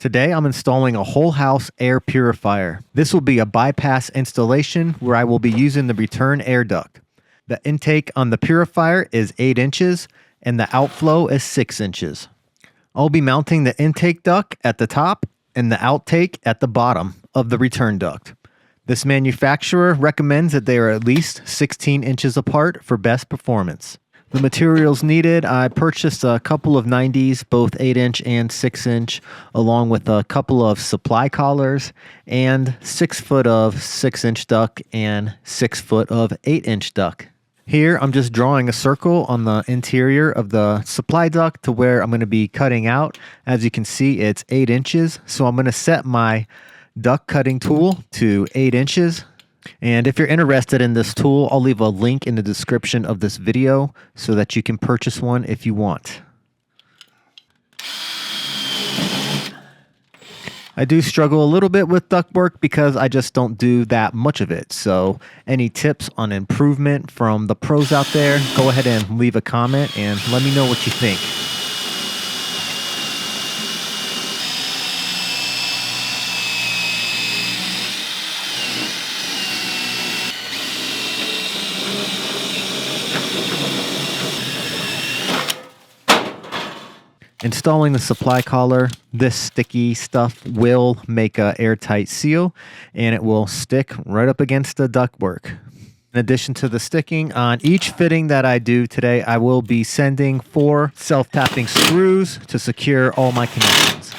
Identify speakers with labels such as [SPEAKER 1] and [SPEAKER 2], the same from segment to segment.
[SPEAKER 1] Today I'm installing a whole house air purifier. This will be a bypass installation where I will be using the return air duct. The intake on the purifier is 8 inches and the outflow is 6 inches. I'll be mounting the intake duct at the top and the outtake at the bottom of the return duct. This manufacturer recommends that they are at least 16 inches apart for best performance. The materials needed, I purchased a couple of 90s, both 8-inch and 6-inch, along with a couple of supply collars and 6 foot of 6-inch duct and 6 foot of 8-inch duct. Here, I'm just drawing a circle on the interior of the supply duct to where I'm going to be cutting out. As you can see, it's 8 inches, so I'm going to set my duct cutting tool to 8 inches. And if you're interested in this tool, I'll leave a link in the description of this video so that you can purchase one if you want. I do struggle a little bit with ductwork because I just don't do that much of it. So any tips on improvement from the pros out there, go ahead and leave a comment and let me know what you think. Installing the supply collar, this sticky stuff will make an airtight seal and it will stick right up against the ductwork. In addition to the sticking, on each fitting that I do today, I will be sending 4 self-tapping screws to secure all my connections.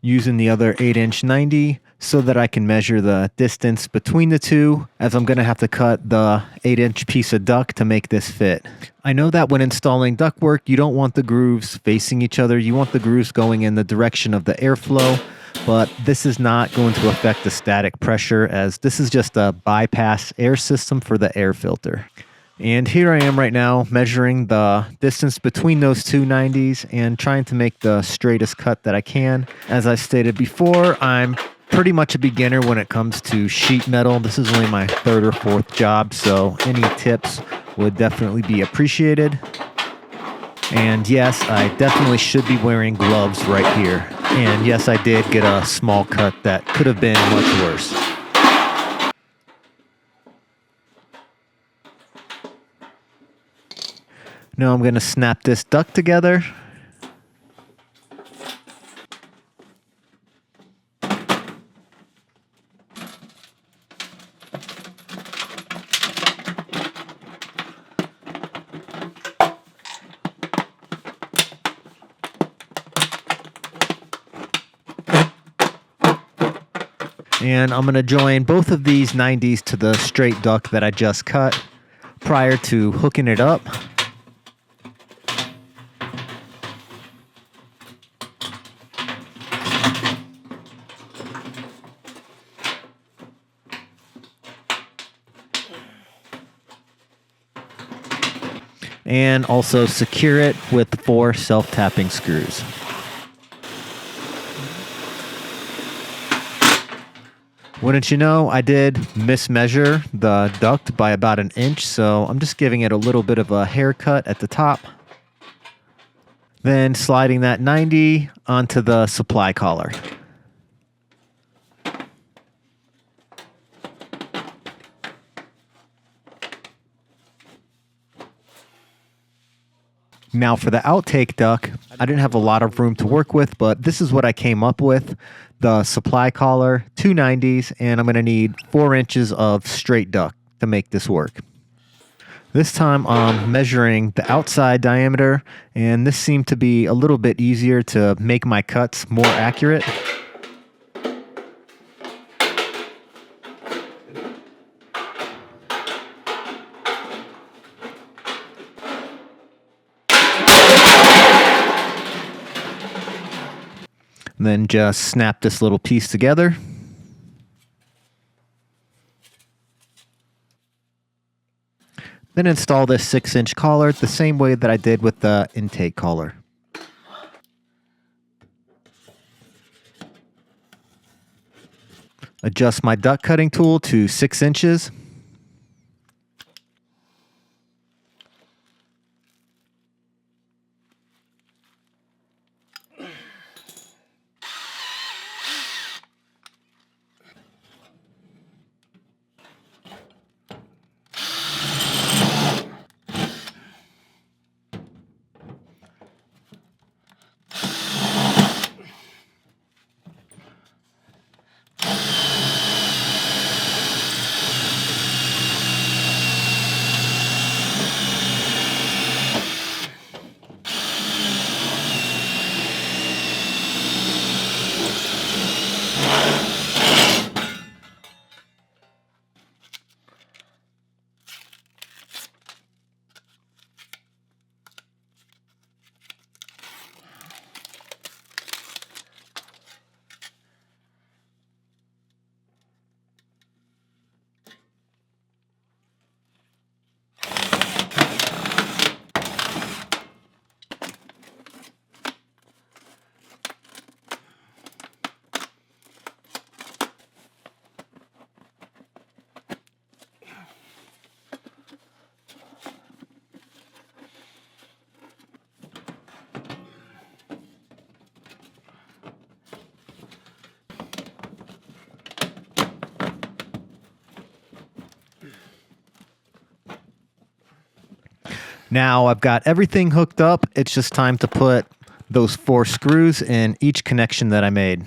[SPEAKER 1] Using the other 8-inch 90 so that I can measure the distance between the two, as I'm going to have to cut the 8-inch piece of duct to make this fit. I know that when installing ductwork, you don't want the grooves facing each other. You want the grooves going in the direction of the airflow, but this is not going to affect the static pressure, as this is just a bypass air system for the air filter. And here I am right now measuring the distance between those two 90s and trying to make the straightest cut that I can. As I stated before, I'm pretty much a beginner when it comes to sheet metal. This is only my 3rd or 4th job, so any tips would definitely be appreciated. And yes, I definitely should be wearing gloves right here. And yes, I did get a small cut that could have been much worse. Now I'm going to snap this duct together. And I'm going to join both of these 90s to the straight duct that I just cut prior to hooking it up. And also secure it with 4 self-tapping screws. Wouldn't you know, I did mismeasure the duct by about 1 inch, so I'm just giving it a little bit of a haircut at the top. Then sliding that 90 onto the supply collar. Now for the outtake duct, I didn't have a lot of room to work with, but this is what I came up with. The supply collar, 2 90s, and I'm going to need 4 inches of straight duct to make this work. This time I'm measuring the outside diameter, and this seemed to be a little bit easier to make my cuts more accurate. Then just snap this little piece together. Then install this 6-inch collar the same way that I did with the intake collar. Adjust my duct cutting tool to 6 inches. Now I've got everything hooked up. It's just time to put those 4 screws in each connection that I made.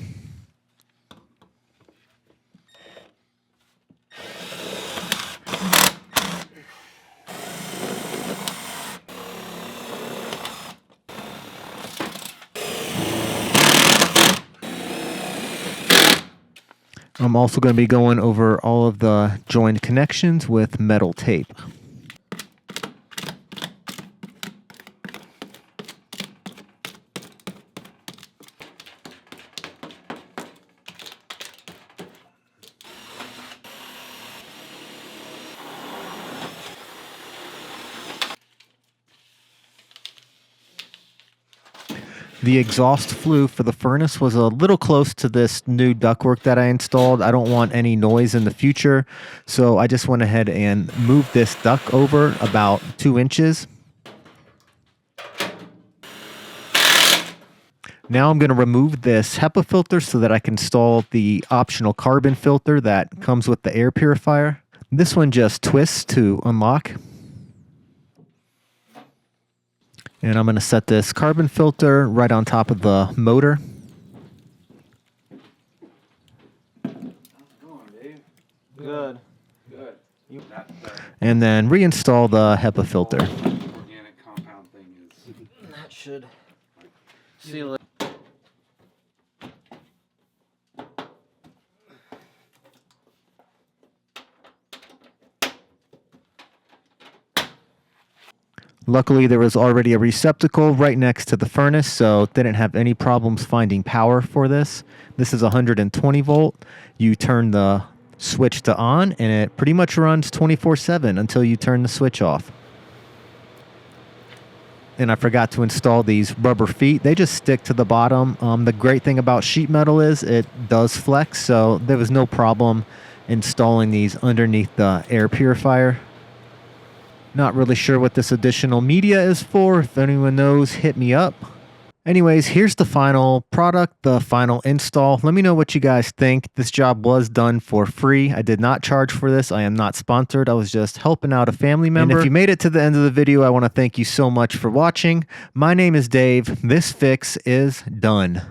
[SPEAKER 1] I'm also going to be going over all of the joined connections with metal tape. The exhaust flue for the furnace was a little close to this new ductwork that I installed. I don't want any noise in the future, so I just went ahead and moved this duct over about 2 inches. Now I'm going to remove this HEPA filter so that I can install the optional carbon filter that comes with the air purifier. This one just twists to unlock. And I'm going to set this carbon filter right on top of the motor.
[SPEAKER 2] How's it going, Dave? Good. Good.
[SPEAKER 1] And then reinstall the HEPA filter.
[SPEAKER 2] Organic compound thing is. That should seal it.
[SPEAKER 1] Luckily, there was already a receptacle right next to the furnace, so didn't have any problems finding power for this. This is 120 volt. You turn the switch to on, and it pretty much runs 24/7 until you turn the switch off. And I forgot to install these rubber feet. They just stick to the bottom. The great thing about sheet metal is it does flex, so there was no problem installing these underneath the air purifier. Not really sure what this additional media is for. If anyone knows, hit me up. Anyways, here's the final product, the final install. Let me know what you guys think. This job was done for free. I did not charge for this. I am not sponsored. I was just helping out a family member. And if you made it to the end of the video, I want to thank you so much for watching. My name is Dave. This fix is done.